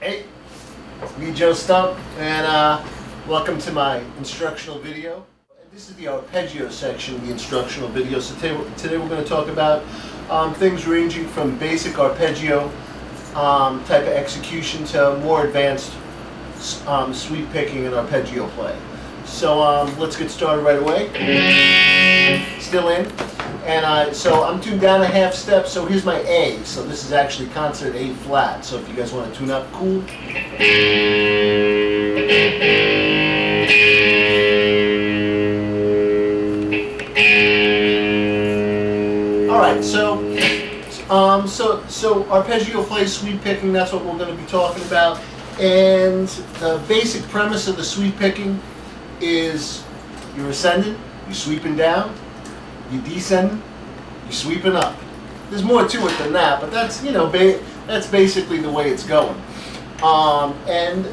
Hey, it's me, Joe Stump, and welcome to my instructional video. This is the arpeggio section of the instructional video. So today we're going to talk about things ranging from basic arpeggio type of execution to more advanced sweep picking and arpeggio play. So let's get started right away. Still in. And so I'm tuned down a half step, so here's my A. So this is actually concert A flat. So if you guys want to tune up, cool. Alright, so arpeggio play, sweep picking, that's what we're going to be talking about. And the basic premise of the sweep picking is you're ascending, you're sweeping down, you're descending, you're sweeping up. There's more to it than that, but that's, you know, that's basically the way it's going. And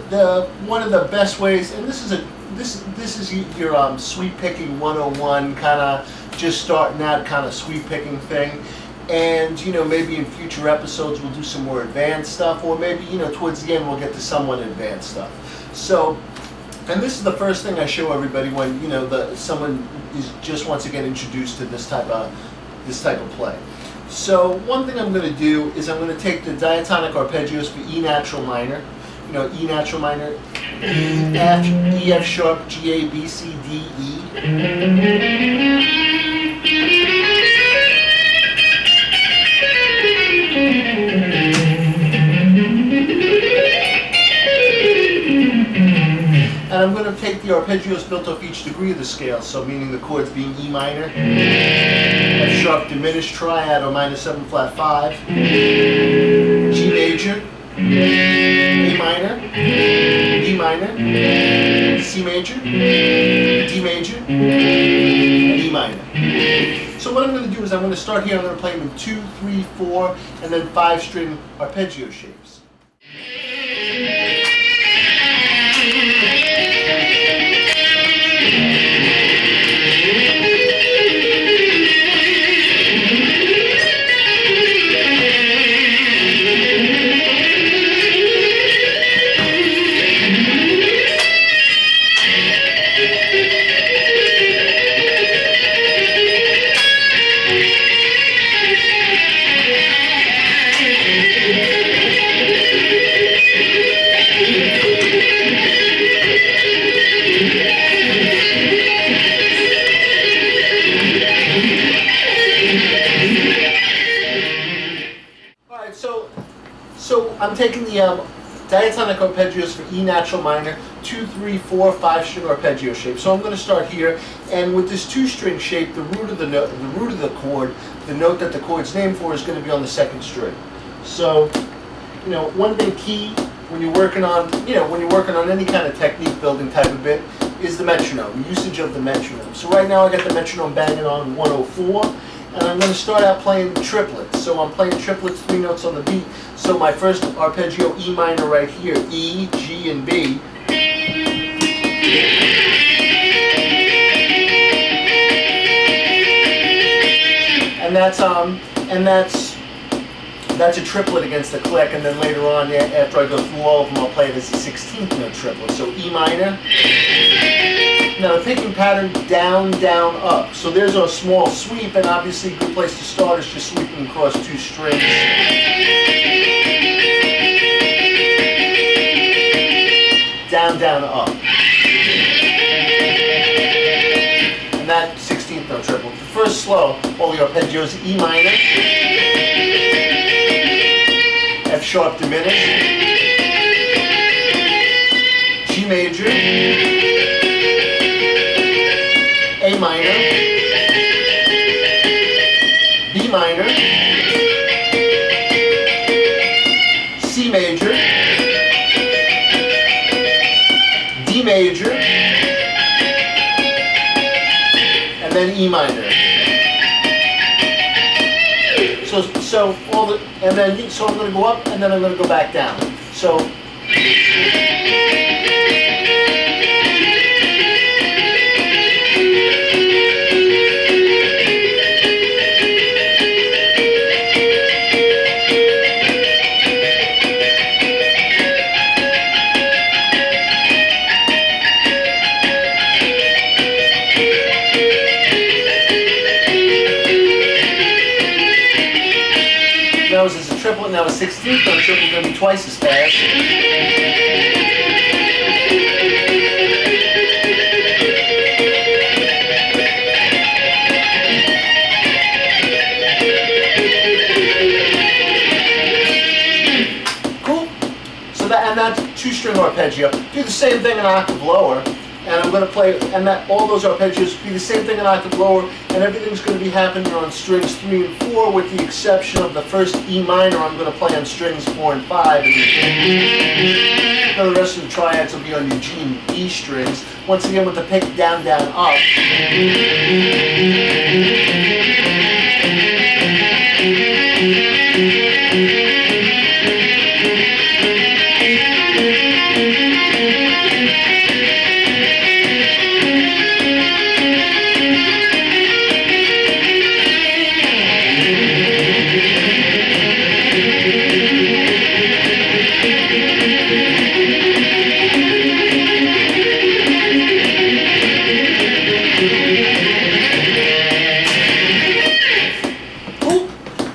one of the best ways, and this is your sweep picking 101, kind of just starting out kind of sweep picking thing. And you know, maybe in future episodes we'll do some more advanced stuff, or maybe, you know, towards the end we'll get to somewhat advanced stuff. So, and this is the first thing I show everybody when, you know, someone just wants to get introduced to this type of play. So one thing I'm going to do is I'm going to take the diatonic arpeggios for E natural minor. You know, E natural minor, E F sharp, G A B C D E. And I'm going to take the arpeggios built off each degree of the scale, so meaning the chords being E minor, F sharp diminished triad or minor 7 flat 5, G major, A minor, B minor, C major, D major, and E minor. So what I'm going to do is I'm going to start here, I'm going to play them in 2, 3, 4, and then 5 string arpeggio shapes. So I'm taking the diatonic arpeggios for E natural minor, 2, 3, 4, 5 string arpeggio shape. So I'm going to start here, and with this 2-string shape, the root of the note, the root of the chord, the note that the chord's named for, is going to be on the 2nd string. So, you know, one thing key when you're working on, any kind of technique building type of bit is the metronome, usage of the metronome. So right now I got the metronome banging on 104. And I'm going to start out playing triplets. So I'm playing triplets, 3 notes on the beat. So my first arpeggio, E minor right here, E, G, and B. And that's a triplet against the click. And then later on, after I go through all of them, I'll play it as a 16th note triplet. So E minor. Now the picking pattern, down, down, up. So there's a small sweep, and obviously a good place to start is just sweeping across 2 strings. Down, down, up. And that 16th note triple. The first slow, all the arpeggios, E minor, F sharp diminished, G major, A minor, B minor, C major, D major, and then E minor. So I'm going to go up and then I'm going to go back down. So. That was as a triplet, now a 16th on a triplet going to be twice as fast. Cool. So and that's two-string arpeggio. Do the same thing an octave lower. And I'm going to play, and all those arpeggios be the same thing an octave lower, and everything's going to be happening on strings 3 and 4, with the exception of the first E minor I'm going to play on strings 4 and 5. And the rest of the triads will be on your G and E strings. Once again with the pick down, down, up.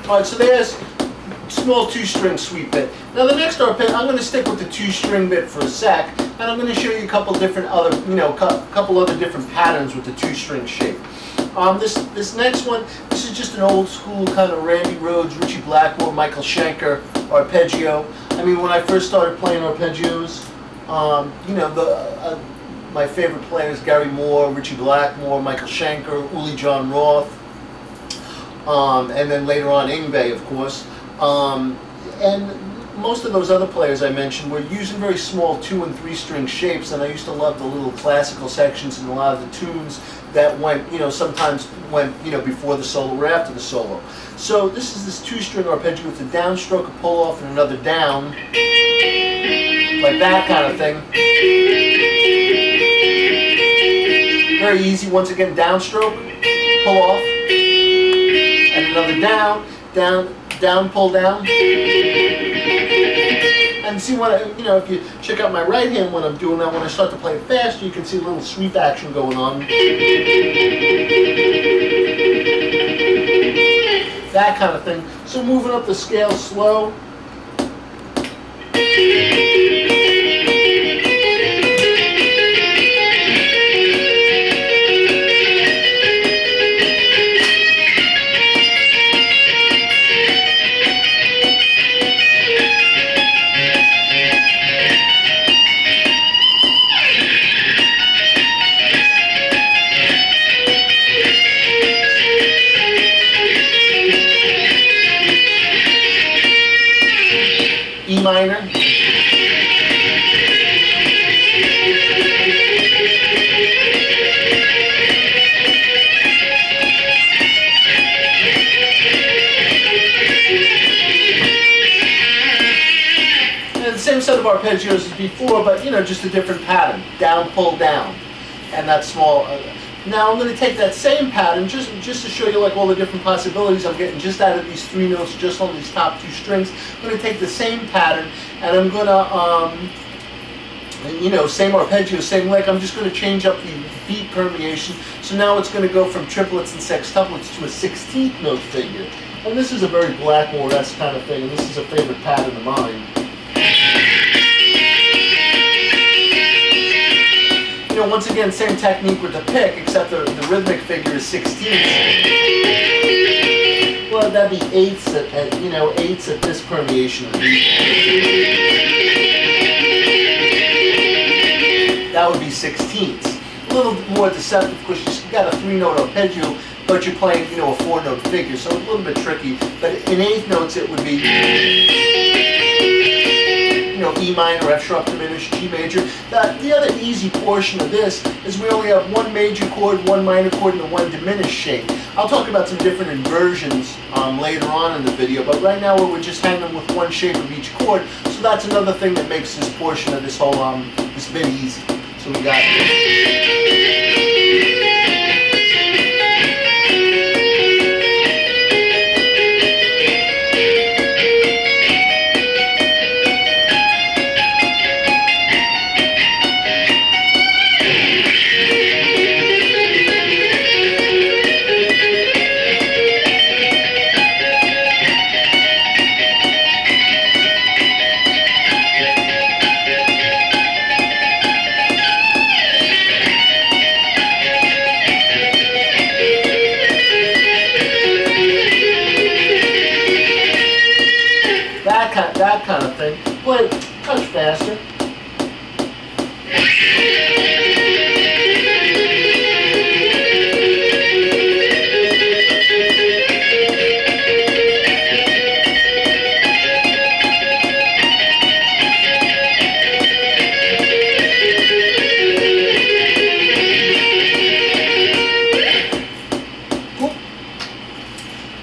Alright, so there's small two-string sweep bit. Now the next arpeggio, I'm going to stick with the two-string bit for a sec, and I'm going to show you a couple different other, couple other different patterns with the two-string shape. This next one, this is just an old school kind of Randy Rhoads, Richie Blackmore, Michael Schenker arpeggio. I mean, when I first started playing arpeggios, my favorite players: Gary Moore, Richie Blackmore, Michael Schenker, Uli John Roth. And then later on Yngwie, of course. And most of those other players I mentioned were using very small 2- and 3-string shapes, and I used to love the little classical sections in a lot of the tunes that went, sometimes went, before the solo or after the solo. So this is this 2-string arpeggio with a downstroke, a pull-off, and another down, like that kind of thing. Very easy. Once again, downstroke, pull-off, and another down, down, down, pull down. And see when if you check out my right hand when I'm doing that, when I start to play it faster, you can see a little sweep action going on. That kind of thing. So moving up the scale slow. E minor. And the same set of arpeggios as before, but just a different pattern. Down, pull, down. And that small. Now I'm going to take that same pattern just to show you all the different possibilities I'm getting just out of these 3 notes, just on these top 2 strings. I'm going to take the same pattern and I'm going to, same arpeggio, same lick. I'm just going to change up the beat permeation. So now it's going to go from triplets and sextuplets to a 16th note figure. And this is a very Blackmore-esque kind of thing, and this is a favorite pattern of mine. Once again, same technique with the pick, except the rhythmic figure is 16ths. Well, that'd be 8ths at 8ths at this permeation of beat. That would be 16ths. A little more deceptive because you've got a 3-note arpeggio, but you're playing, a 4-note figure, so a little bit tricky. But in 8th notes, it would be, E minor, F sharp diminished, G major. The other easy portion of this is we only have 1 major chord, 1 minor chord, and a 1 diminished shape. I'll talk about some different inversions later on in the video, but right now we're just hanging with 1 shape of each chord, so that's another thing that makes this portion of this whole this bit easy. So we got that kind of thing. Play it a touch faster.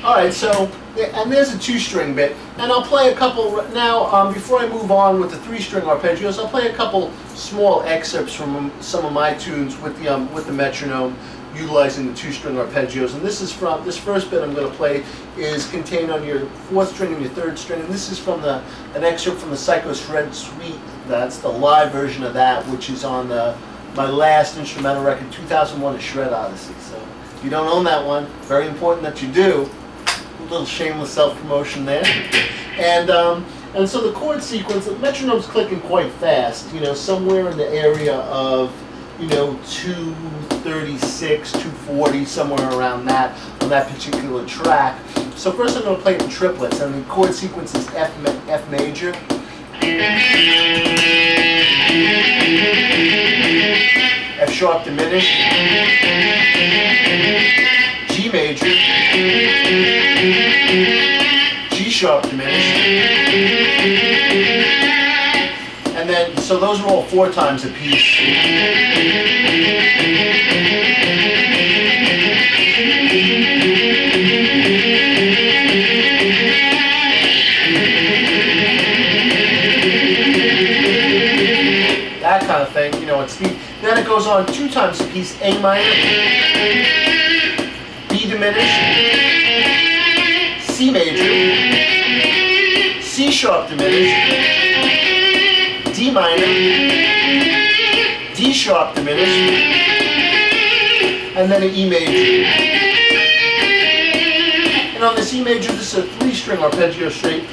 Alright, so, and there's a 2-string bit, and I'll play a couple, now, before I move on with the 3-string arpeggios, I'll play a couple small excerpts from some of my tunes with the metronome, utilizing the 2-string arpeggios. And this is from, this first bit I'm going to play is contained on your 4th string and your 3rd string, and this is from an excerpt from the Psycho Shred Suite. That's the live version of that, which is on my last instrumental record, 2001, A Shred Odyssey. So, if you don't own that one, very important that you do. A little shameless self-promotion there. And so the chord sequence, the metronome's clicking quite fast, you know, somewhere in the area of, you know, 236, 240, somewhere around that, on that particular track. So first I'm going to play it in triplets, and the chord sequence is F major, F sharp diminished, G major, G sharp diminished, and then, so those are all 4 times a piece. That kind of thing, you know, it's the, then it goes on 2 times a piece, A minor, B diminished, C major, C sharp diminished, D minor, D sharp diminished, and then an E major. And on this E major, this is a 3-string arpeggio straight,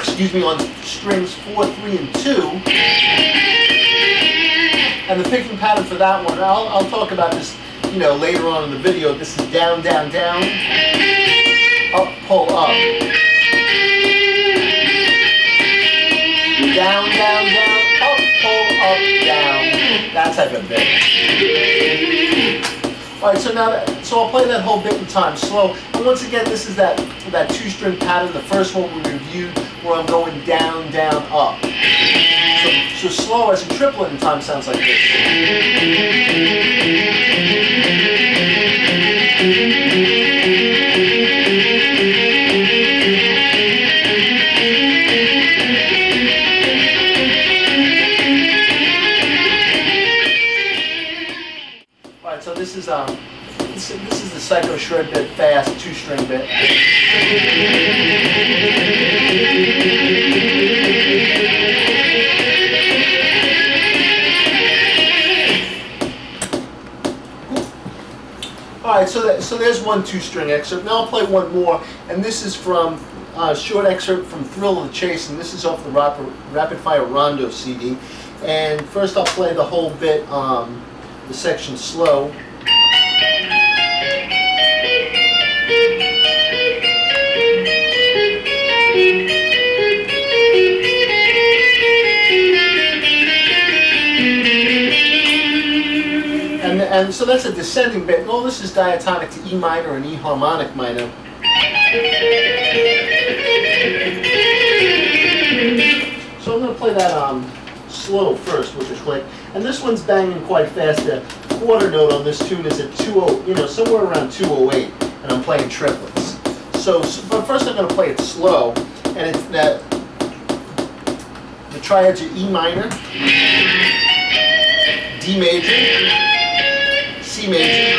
excuse me, on strings 4, 3, and 2. And the picking pattern for that one, I'll talk about this, you know, later on in the video. This is down, down, down, up, pull, up. Down, down, down, up, pull, up, down. That type of bit. Alright, so now, so I'll play that whole bit in time slow. And once again, this is that 2-string pattern, the first one we reviewed, where I'm going down, down, up. So slow as a triplet in time sounds like this. Alright, so this is the Psycho Shred bit, fast 2-string bit. Alright, so there's one 2-string excerpt. Now I'll play one more, and this is from a short excerpt from Thrill of the Chase, and this is off the Rapid Fire Rondo CD. And first I'll play the whole bit, the section slow. And so that's a descending bit, and all this is diatonic to E minor and E harmonic minor. So I'm going to play that slow first, which is quick. And this one's banging quite fast. The quarter note on this tune is at 20, you know, somewhere around 208, and I'm playing triplets. But first I'm going to play it slow, and it's that the triads are E minor, D major, C major,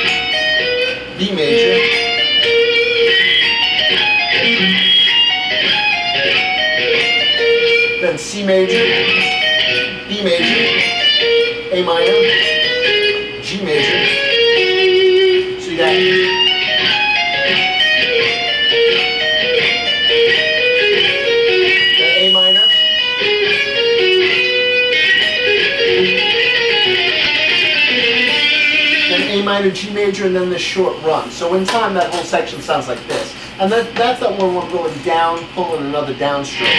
B major, then C major, B major, A minor, G major. So you got the A minor, then A minor, G major, and then this short run. So in time, that whole section sounds like this. And that's that one we're going down, pulling another down stroke.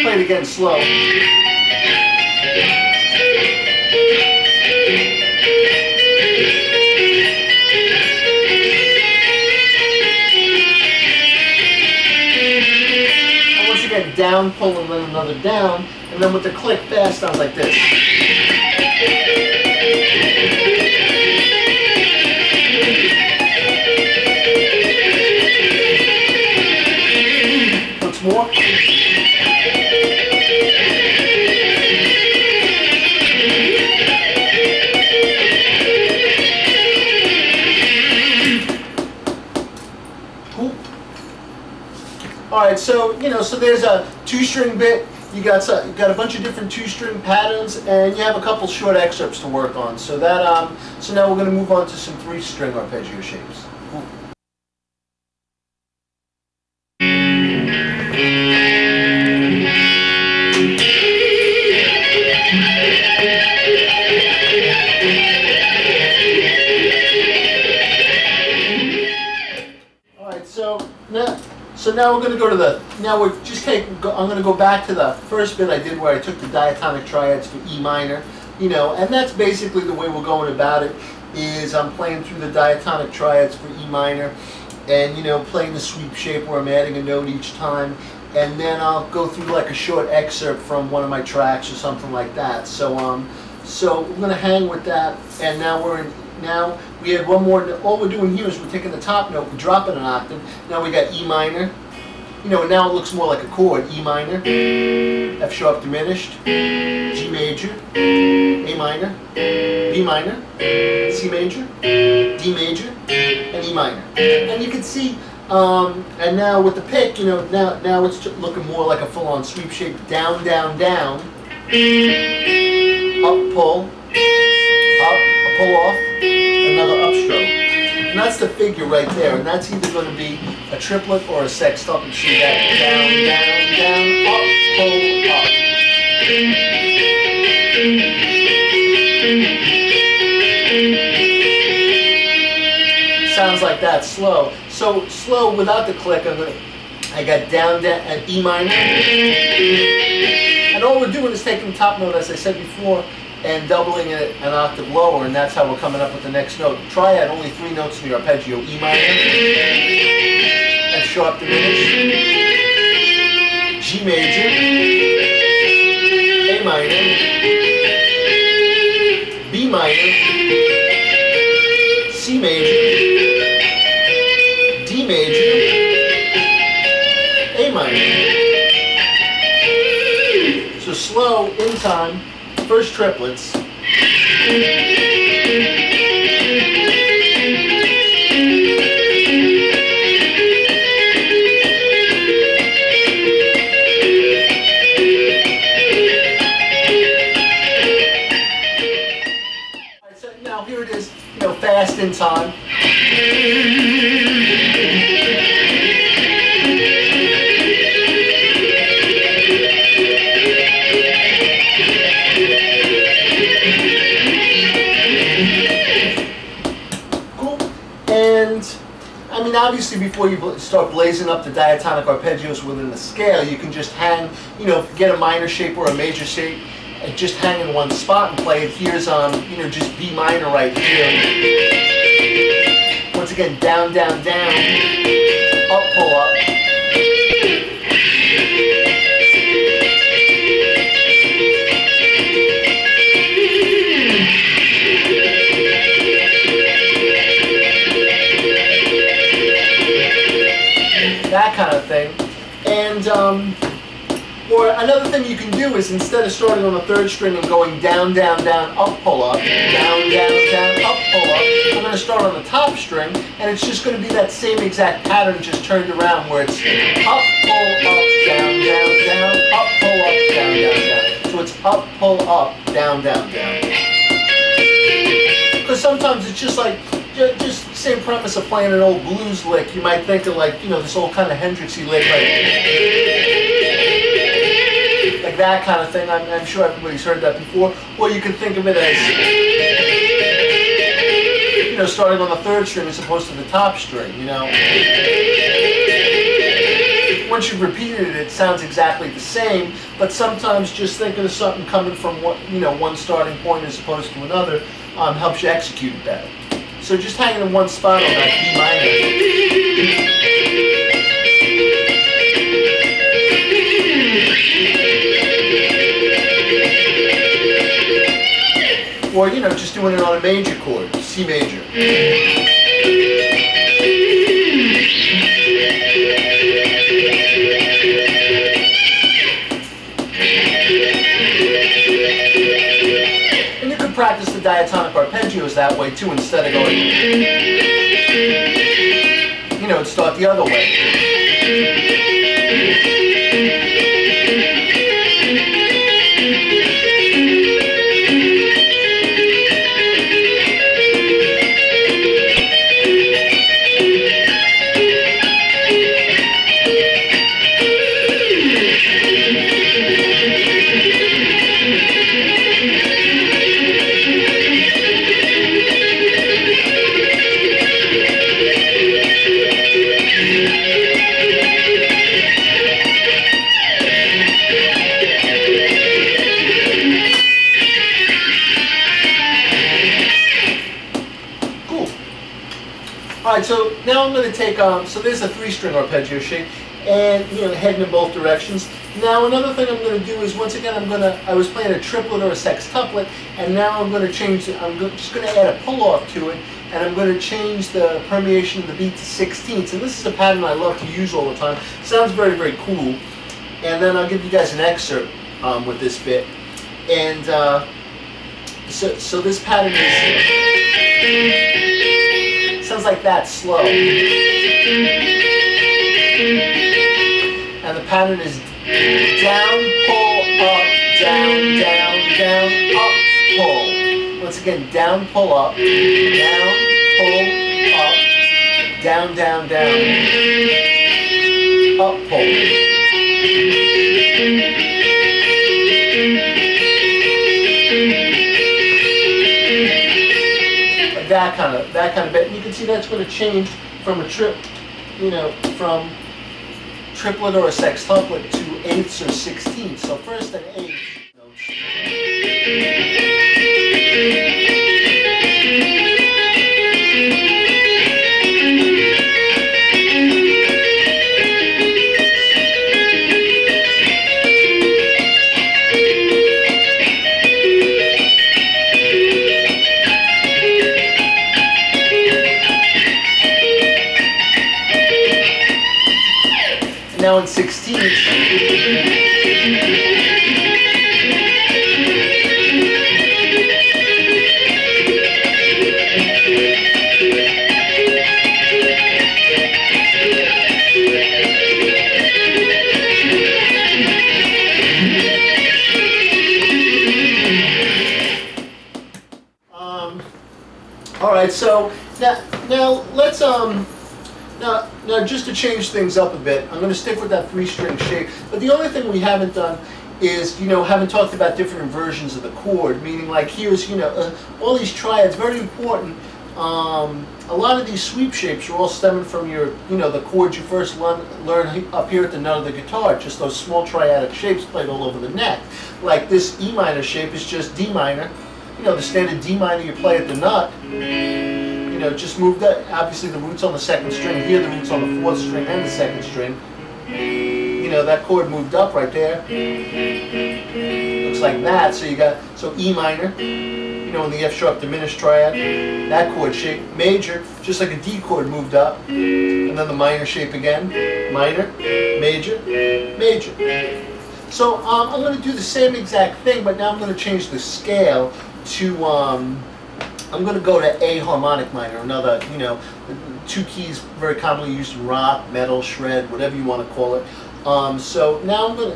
Play it again slow. Down, pull, and then another down, and then with the click fast sounds like this. Once more. All right, so so there's a 2-string bit. You got a bunch of different 2-string patterns, and you have a couple short excerpts to work on. So that so now we're going to move on to some 3-string arpeggio shapes. All right, so now we're going to go to I'm going to go back to the first bit I did where I took the diatonic triads for E minor, and that's basically the way we're going about it, is I'm playing through the diatonic triads for E minor, and playing the sweep shape where I'm adding a note each time, and then I'll go through like a short excerpt from one of my tracks or something like that. So we're going to hang with that, and now we had one more. All we're doing here is we're taking the top note, we drop it an octave. Now we got E minor. And now it looks more like a chord. E minor, F sharp diminished, G major, A minor, B minor, C major, D major, and E minor. And you can see, and now with the pick, now it's looking more like a full-on sweep shape. Down, down, down, up, pull, up, a pull off, another upstroke. And that's the figure right there, and that's either going to be a triplet or a sextuple. You see that? Down, down, down, up, pull, up. Sounds like that slow. So slow without the click, I got down, down, and E minor. And all we're doing is taking the top note, as I said before, and doubling it an octave lower, and that's how we're coming up with the next note. Triad, only 3 notes in the arpeggio. E minor, F sharp diminished, G major, A minor, B minor, C major, D major, A minor. So slow in time. First triplets. So now here it is, fast in time. Obviously, before you start blazing up the diatonic arpeggios within the scale, you can just hang, get a minor shape or a major shape, and just hang in one spot and play it. Here's just B minor right here. Once again, down, down, down, up, pull up. That kind of thing. And or another thing you can do is, instead of starting on the 3rd string and going down, down, down, up, pull up, down, down, down, up, pull up, I'm going to start on the top string, and it's just going to be that same exact pattern just turned around, where it's up, pull, up, down, down, down, up, pull, up, down, down, down. So it's up, pull, up, down, down, down. Because sometimes it's just like, just same premise of playing an old blues lick. You might think of this old kind of Hendrixy lick, like that kind of thing. I'm sure everybody's heard that before. Or you can think of it as, you know, starting on the third string as opposed to the top string, you know. Once you've repeated it, it sounds exactly the same, but sometimes just thinking of something coming from one starting point as opposed to another helps you execute it better. So just hanging in one spot on that B minor. Or, you know, just doing it on a major chord, C major. And you could practice the diatonic arpeggios that way too, instead of going, you know, and start the other way. Alright, so now I'm going to take, so there's a 3-string arpeggio shape, and, you know, heading in both directions. Now another thing I'm going to do is, once again, I was playing a triplet or a sextuplet, and now I'm going to change it, just going to add a pull-off to it, and I'm going to change the permeation of the beat to 16ths, and this is a pattern I love to use all the time. Sounds very, very cool, and then I'll give you guys an excerpt with this bit. And so this pattern is... sounds like that, slow. And the pattern is down, pull, up, down, down, down, up, pull. Once again, down, pull, up, down, pull, up, down, down, down, up, pull. That kind of bit. And you can see that's going to change from a from triplet or a sextuplet to 8ths or 16ths. So first an 8th. Now in 16ths. All right, so now let's Now, just to change things up a bit, I'm going to stick with that 3-string shape. But the only thing we haven't done is, haven't talked about different inversions of the chord. Meaning, like here's, all these triads, very important. A lot of these sweep shapes are all stemming from your, the chords you first learn up here at the nut of the guitar. Just those small triadic shapes played all over the neck. Like this E minor shape is just D minor. The standard D minor you play at the nut. Just moved up. Obviously the root's on the 2nd string. Here the root's on the 4th string and the 2nd string. That chord moved up right there. Looks like that. So you got, E minor, in the F sharp diminished triad. That chord shape, major, just like a D chord moved up. And then the minor shape again. Minor, major, major. So I'm going to do the same exact thing, but now I'm going to change the scale to, I'm going to go to A harmonic minor, another, 2 keys very commonly used in rock, metal, shred, whatever you want to call it. So now the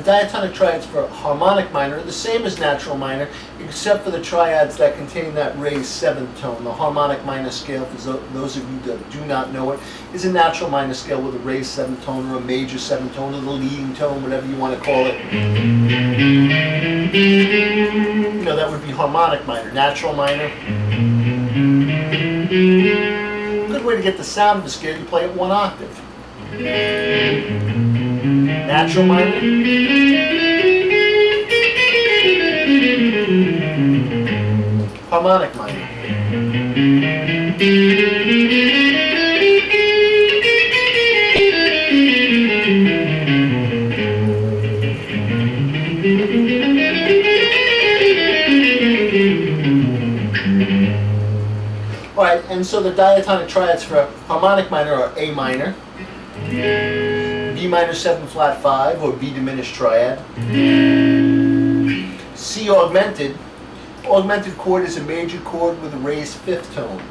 diatonic triads for harmonic minor are the same as natural minor, except for the triads that contain that raised seventh tone. The harmonic minor scale, for those of you that do not know it, is a natural minor scale with a raised seventh tone or a major seventh tone or the leading tone, whatever you want to call it. You know, that would be harmonic minor. Natural minor. Good way to get the sound of the scale, you play it one octave. Natural minor. Harmonic minor. Alright, and so the diatonic triads for harmonic minor are A minor, B minor 7 flat 5 or B diminished triad, C augmented. Augmented chord is a major chord with a raised fifth tone.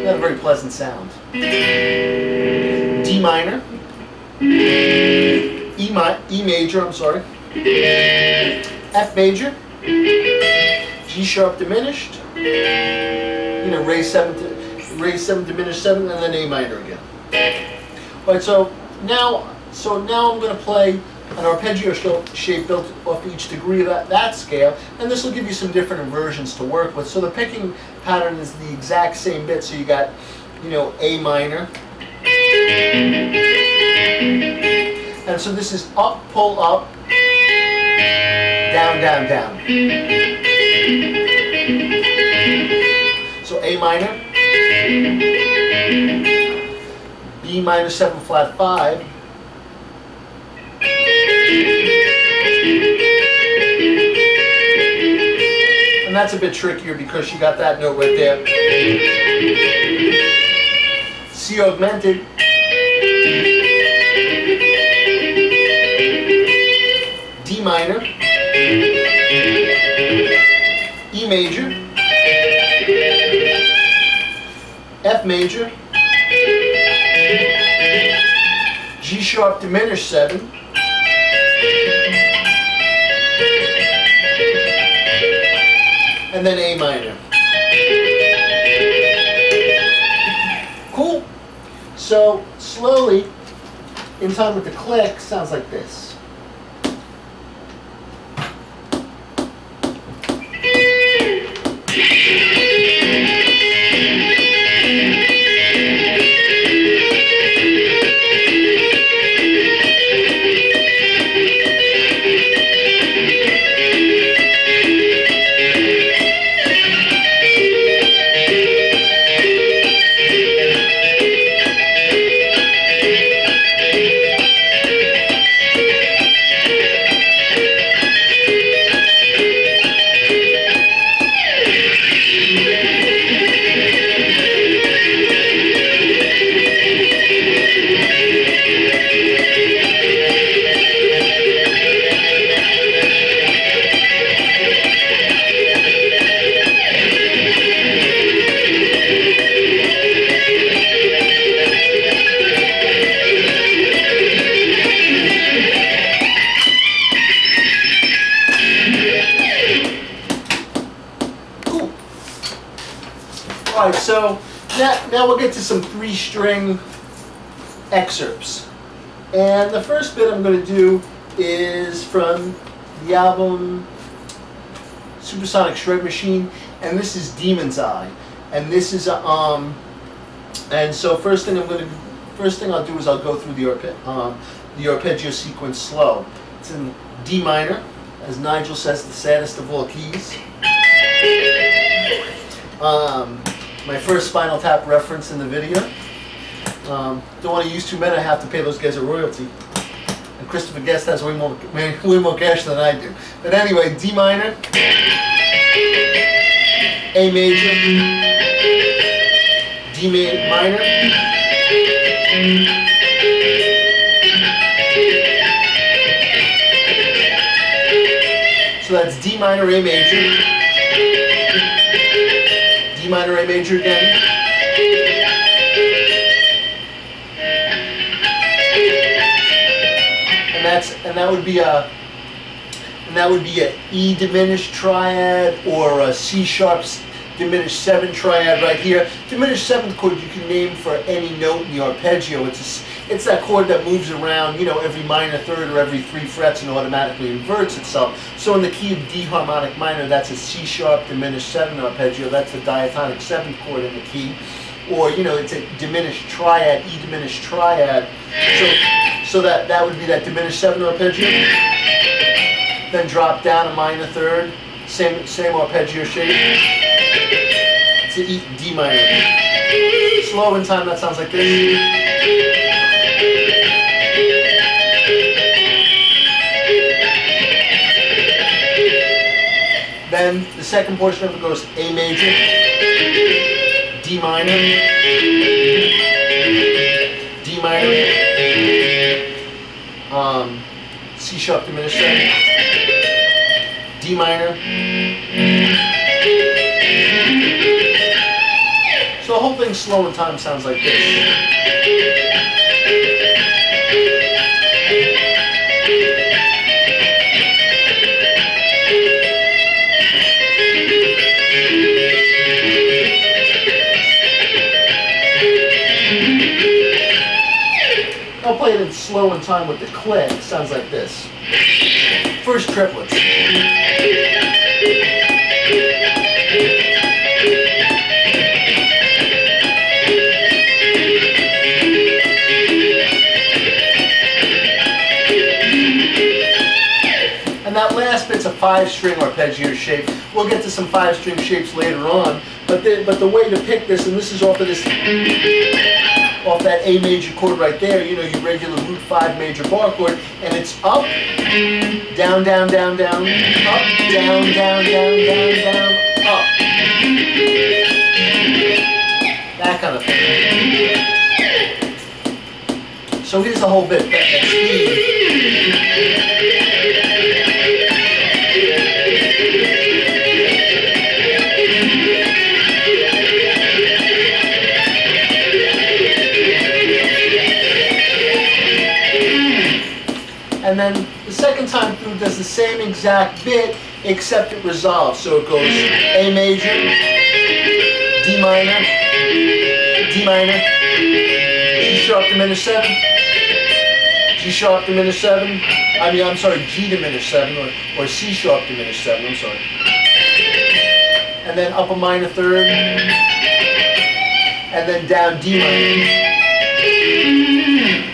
Not a very pleasant sound. D minor, E major, I'm sorry, F major, G sharp diminished, you know, raised 7 diminished 7, and then A minor again. All right, so now I'm going to play an arpeggio shape built off each degree of that scale, and this will give you some different inversions to work with. So the picking pattern is the exact same bit. So you got, you know, A minor, and so this is up, pull, up, down, down, down. So A minor, B minor 7 flat 5, and that's a bit trickier because you got that note right there. C augmented, D minor, E major, F major, G sharp diminished 7, and then A minor. Cool. So slowly, in time with the click, sounds like this. Alright, so now we'll get to some 3-string excerpts. And the first bit I'm going to do is from the album Supersonic Shred Machine, and this is Demon's Eye. And this is a and so first thing I'll do is I'll go through the arpeggio sequence slow. It's in D minor, as Nigel says, the saddest of all keys. My first Spinal Tap reference in the video. Don't want to use too many, I have to pay those guys a royalty. And Christopher Guest has way more cash than I do. But anyway, D minor, A major, D minor, so that's D minor, A major, D minor, A major again, that would be a E diminished triad or a C sharp diminished 7 triad right here. Diminished 7th chord you can name for any note in the arpeggio. It's that chord that moves around, every minor third or every 3 frets and automatically inverts itself. So in the key of D harmonic minor, that's a C sharp diminished 7 arpeggio. That's the diatonic 7th chord in the key. Or it's a diminished triad, E diminished triad. So that would be that diminished 7 arpeggio. Then drop down a minor third, same arpeggio shape. It's an E, D minor. Slow in time, that sounds like this. Then the second portion of it goes A major, D minor, D minor, C sharp diminished 7, D minor. So the whole thing slow in time sounds like this. I'll play it in slow in time with the click. Sounds like this. First triplets. And that last bit's a 5-string arpeggio shape. We'll get to some 5-string shapes later on. But the way to pick this, and this is off that A major chord right there, your regular root 5 major bar chord, and it's up, down, down, down, down, up, down, down, down, down, down, up. That kind of thing. So here's the whole bit. That speed. And then the second time through does the same exact bit, except it resolves. So it goes A major, D minor, D minor, G sharp diminished 7, G sharp diminished 7, G diminished 7, or C sharp diminished 7, I'm sorry. And then up a minor third, and then down D minor.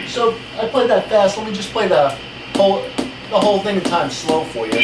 So I played that fast. Let me just play the whole thing in time slow for you.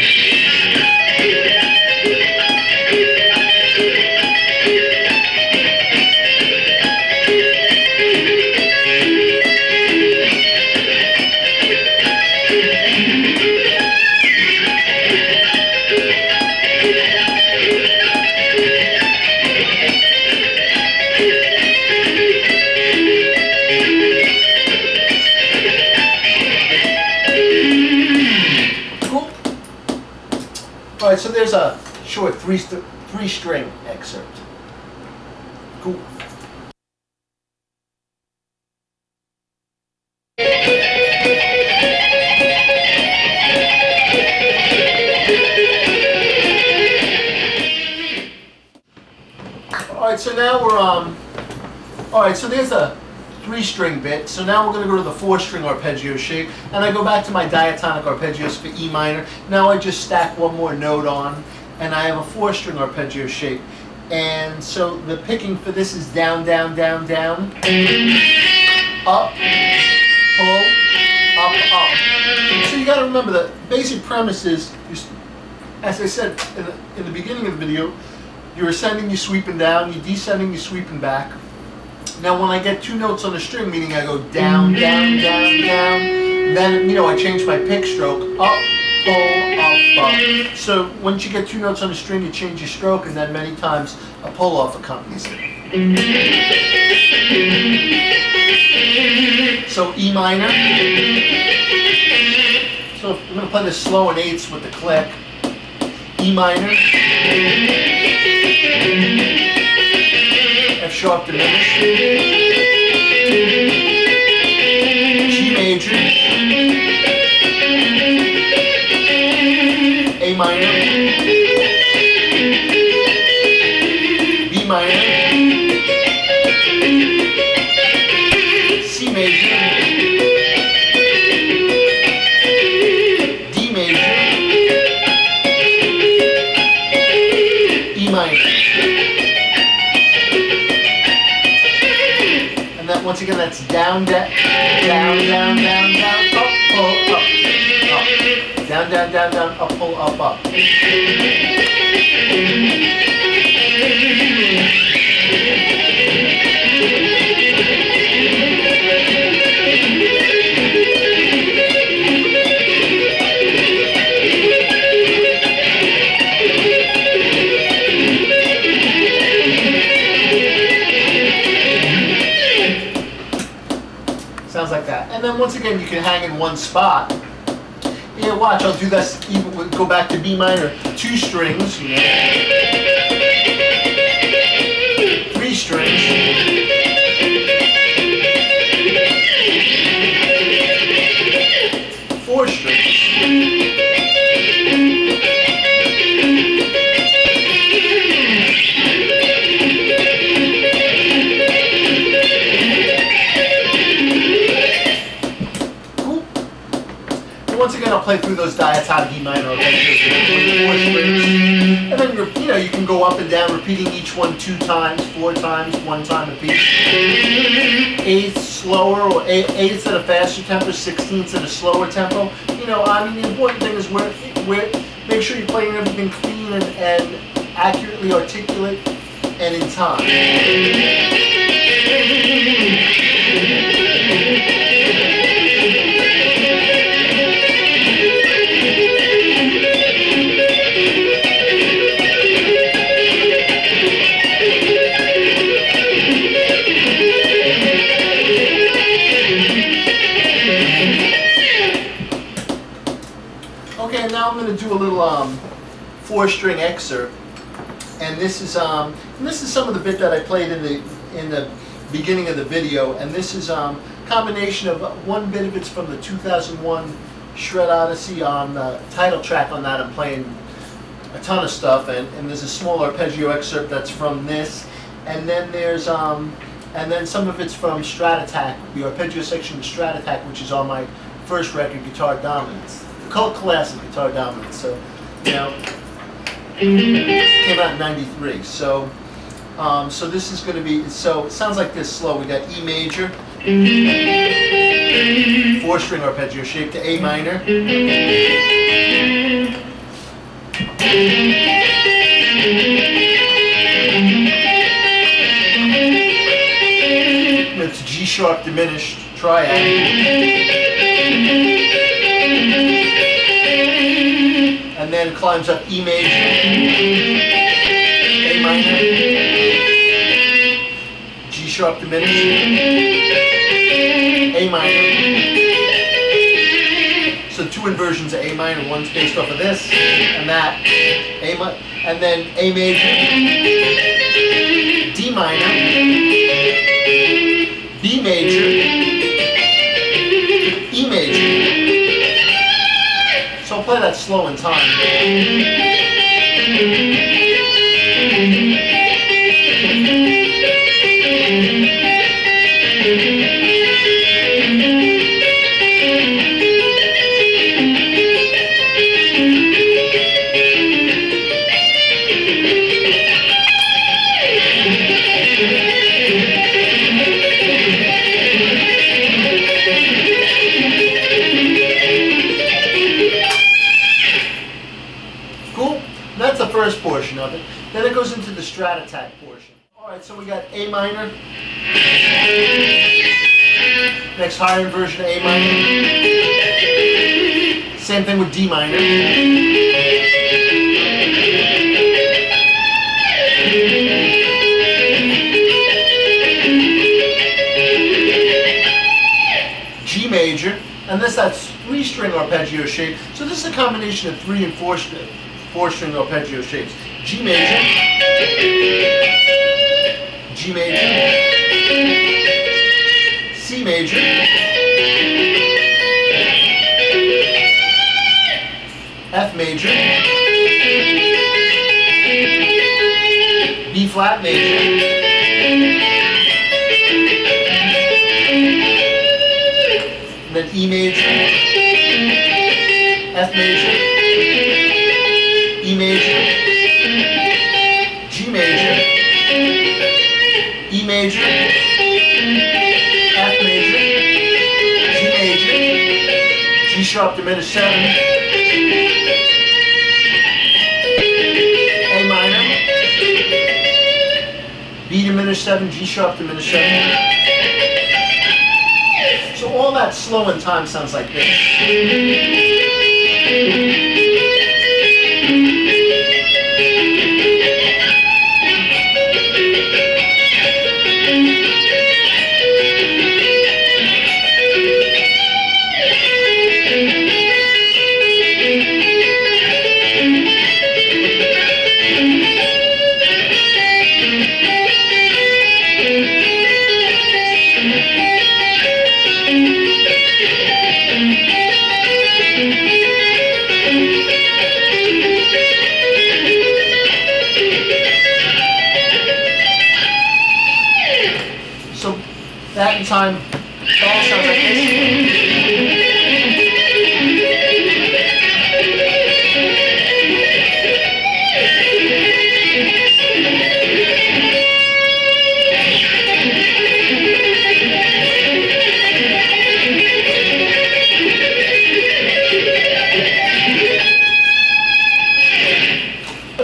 All right, so there's a short three-string excerpt. Cool. All right, so now we're all right, so there's a 3-string bit. So now we're going to go to the 4-string arpeggio shape, and I go back to my diatonic arpeggios for E minor. Now I just stack one more note on, and I have a 4-string arpeggio shape. And so the picking for this is down, down, down, down, up, pull, up, up. So you got to remember the basic premise is, as I said in the beginning of the video, you're ascending, you're sweeping down, you're descending, you're sweeping back. Now when I get 2 notes on the string, meaning I go down, down, down, down, then I change my pick stroke, up, pull, up. So once you get 2 notes on the string, you change your stroke, and then many times a pull-off accompanies it. So E minor. So I'm going to play this slow in 8ths with the click. E minor. F sharp diminished, G major, minor, B minor, C major, D major, E minor. And that, once again, that's down, down, down, down, down, down, up, pull, up, up. Down, down, down, down, up, pull, up, up. Sounds like that. And then once again, you can hang in one spot. Yeah, watch, I'll do this, even we'll go back to B minor, 2 strings, you know, 3 strings, 4 strings. Once again, I'll play through those diatonic E minor arpeggios, 4 strings, and then you can go up and down, repeating each one 2 times, 4 times, 1 time apiece. 8ths slower, or 8ths at a faster tempo, 16ths at a slower tempo. I mean, the important thing is make sure you're playing everything clean and accurately articulate and in time. Okay, now I'm going to do a little 4-string excerpt, and this is some of the bit that I played in the beginning of the video, and this is a combination of one bit of it's from the 2001 Shred Odyssey. On the title track on that, I'm playing a ton of stuff, and there's a small arpeggio excerpt that's from this, and then there's and then some of it's from Strat Attack, the arpeggio section of Strat Attack, which is on my first record, Guitar Dominance. Cult classic, Guitar Dominance. So, came out in '93. So this is going to be. So it sounds like this slow. We got E major, 4-string arpeggio shape to A minor, it's G sharp diminished triad. And then climbs up E major, A minor, G sharp diminished, A minor. So 2 inversions of A minor, one's based off of this and that, and then A major, D minor, B major, E major. So I'll play that slow in time. That's the first portion of it. Then it goes into the Strat Attack portion. Alright, so we got A minor. Next higher inversion of A minor. Same thing with D minor. G major. And that's 3-string arpeggio shape. So this is a combination of 3 and 4-string arpeggio shapes. G major, G major, C major, F major, flat major, and then E major, F major, E major, G major, E major, F major, G major, G sharp diminished 7, A minor, B diminished 7, G sharp diminished 7. So all that slow in time sounds like this. So that in time all sounds like this.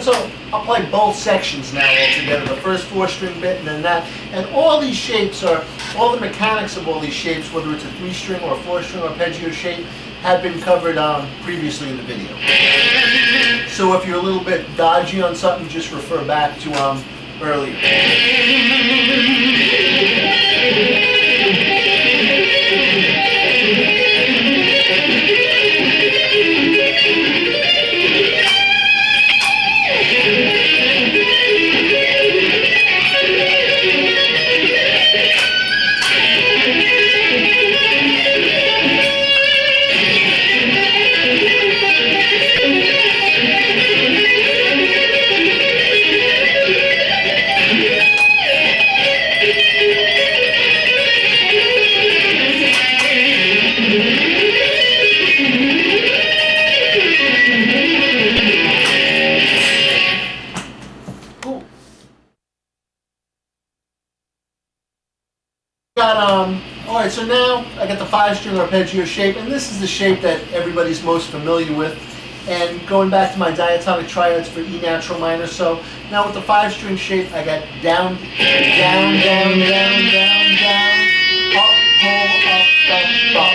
So I'll play both sections now all together, the first 4-string bit and then that. And all these shapes are, all the mechanics of all these shapes, whether it's a 3-string or a 4-string arpeggio shape, have been covered previously in the video. So if you're a little bit dodgy on something, just refer back to earlier. Alright, so now I got the 5-string arpeggio shape, and this is the shape that everybody's most familiar with. And going back to my diatonic triads for E natural minor, so now with the 5-string shape, I got down, down, down, down, down, down, up, pull, up, up.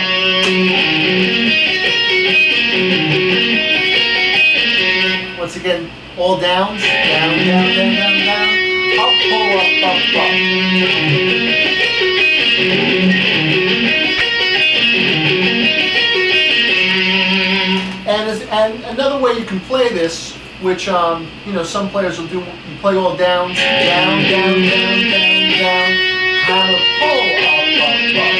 Once again, all downs, down, down, down, down, down, up, pull, up, up, up. And another way you can play this, which some players will do, you play all downs, down, down, down, down, down, hammer, pull, up, up, up.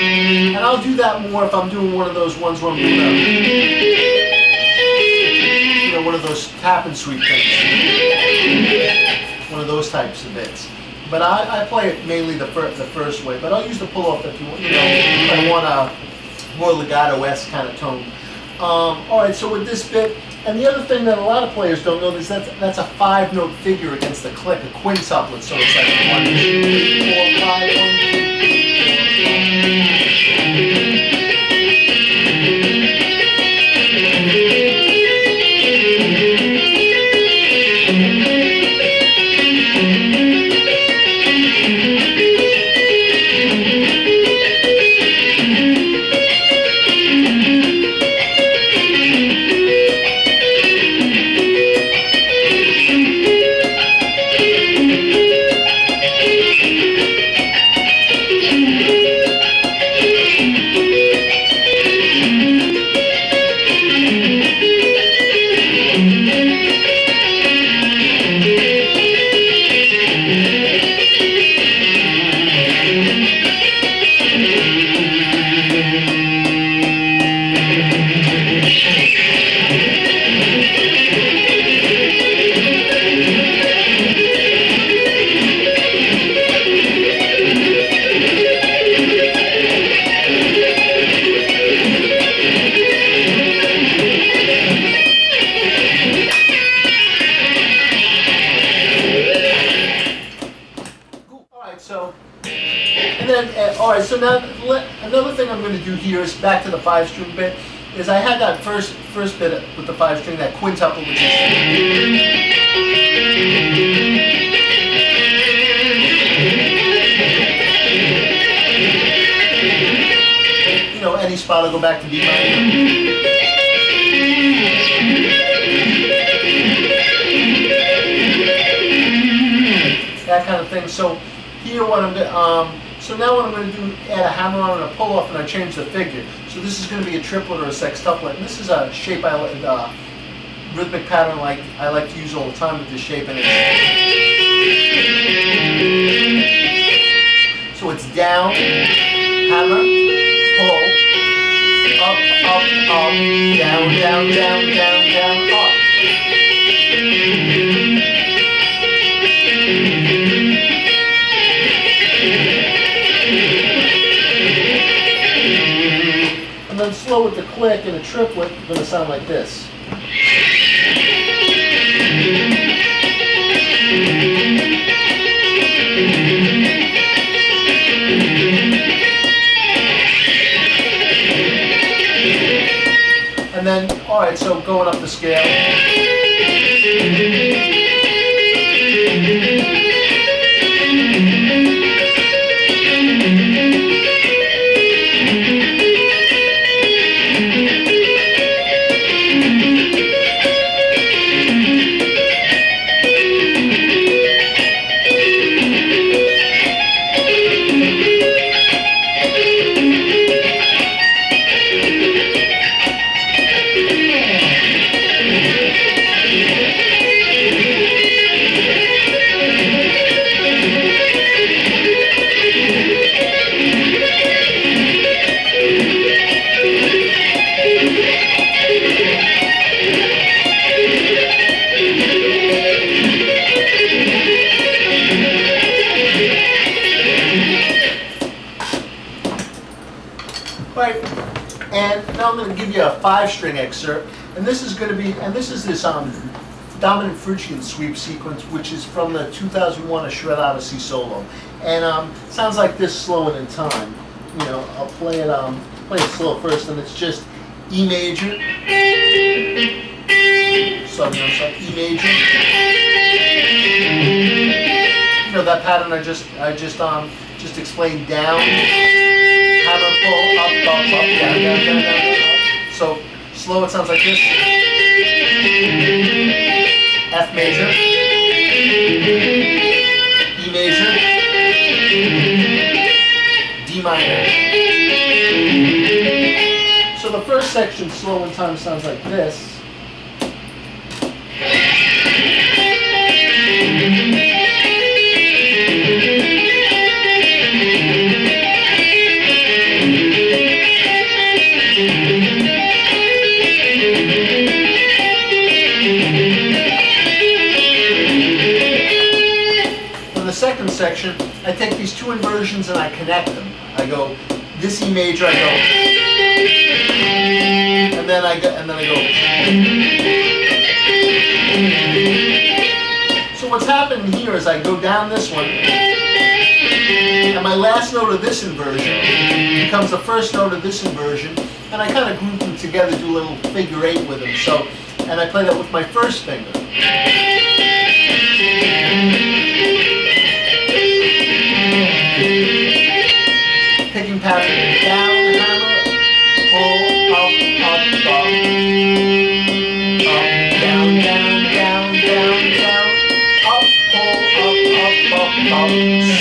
And I'll do that more if I'm doing one of those ones where I'm doing one of those tap and sweep things, one of those types of bits. But I play it mainly the first way, but I'll use the pull-off if you want, if I want a more legato-esque kind of tone. Alright, so with this bit, and the other thing that a lot of players don't know is that's a 5-note figure against the click, a quintuplet, so it's like 1, 2, 3, 4, 5, 1, 2, so now another thing I'm going to do here is back to the 5-string bit. Is I had that first bit with the 5-string, that quintuple, which is, you know, any spot I'll go back to D minor. That kind of thing. So here, what I'm so now what I'm going to do, add a hammer on and a pull off, and I change the figure. So this is going to be a triplet or a sextuplet, and this is a shape rhythmic pattern I like to use all the time with this shape, and so it's down, hammer, pull, up, down, down, down, down, down, up. And then slow with the click in a triplet, it's going to sound like this. And then, all right, so going up the scale. Right, and now I'm going to give you a 5-string excerpt, and this is going to be, and this is this dominant Phrygian sweep sequence, which is from the 2001 A Shred Odyssey solo, and sounds like this slow and in time. You know, I'll play it slow first, and it's just E major, so E major. You know that pattern I just explained, down. Hammer, pull, up, down, down. So slow, it sounds like this. F major, E major, D minor. So the first section, slow in time, sounds like this. Second section, I take these two inversions and I connect them. I go this E major, I go, and then I go. So what's happening here is I go down this one, and my last note of this inversion becomes the first note of this inversion, and I kind of group them together, do a little figure 8 with them. So, and I play that with my first finger. Picking pattern, down, hammer, pull, up, down, down, down, down, down, up, pull, up,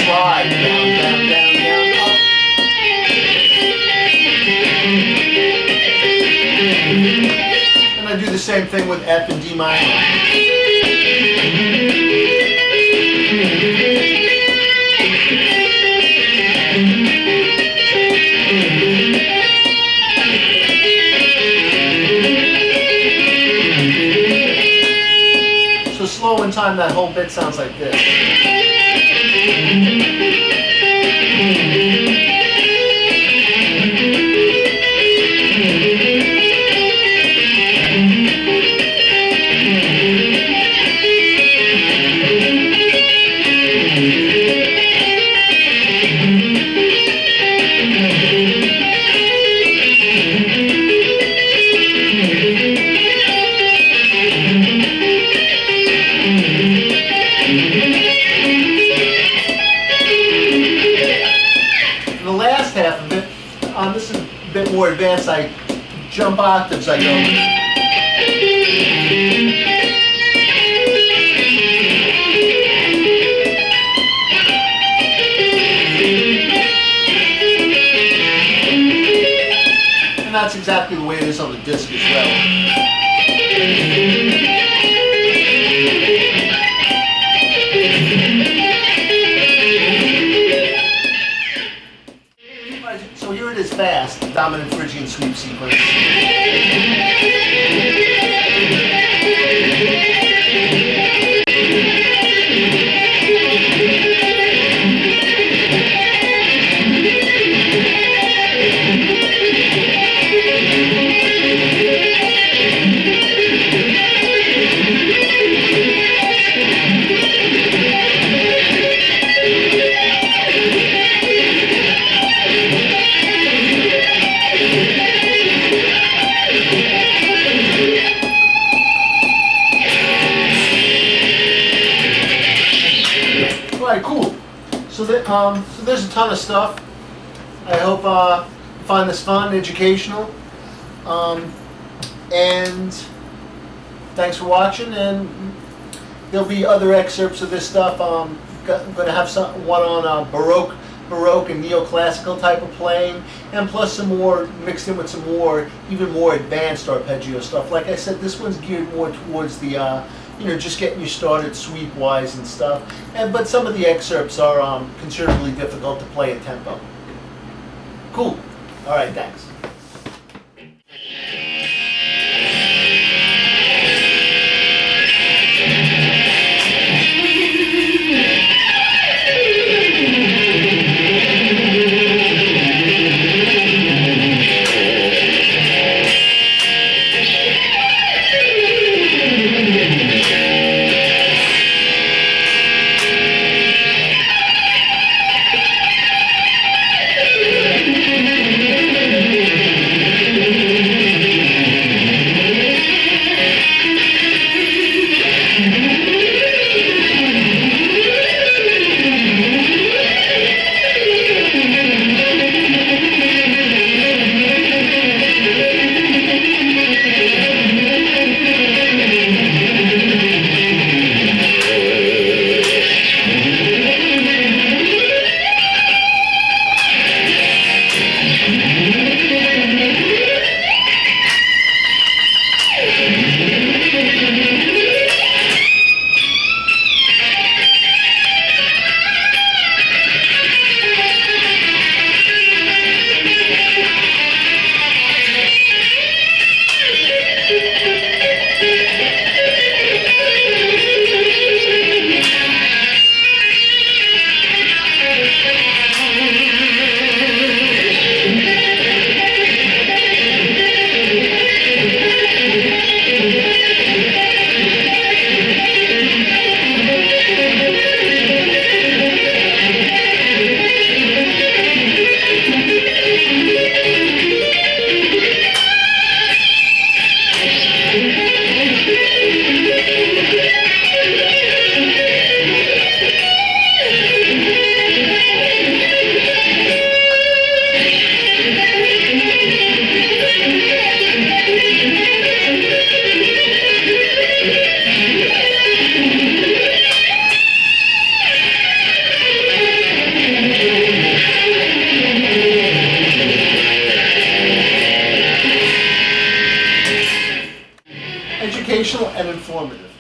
slide, down, down, down, down, up. And I do the same thing with F and D minor. So slow in time, that whole bit sounds like this. more advanced, I jump octaves, I go. And that's exactly the way it is on the disc as well. So here it is fast, the dominant Phrygian sweep sequence. Alright, cool. So there's a ton of stuff. I hope you find this fun, educational, and thanks for watching. And there'll be other excerpts of this stuff. I'm going to have one on Baroque and neoclassical type of playing, and plus some more mixed in with some more, even more advanced arpeggio stuff. Like I said, this one's geared more towards the just getting you started sweep-wise and stuff. But some of the excerpts are considerably difficult to play at tempo. Cool. All right, thanks. Educational and informative.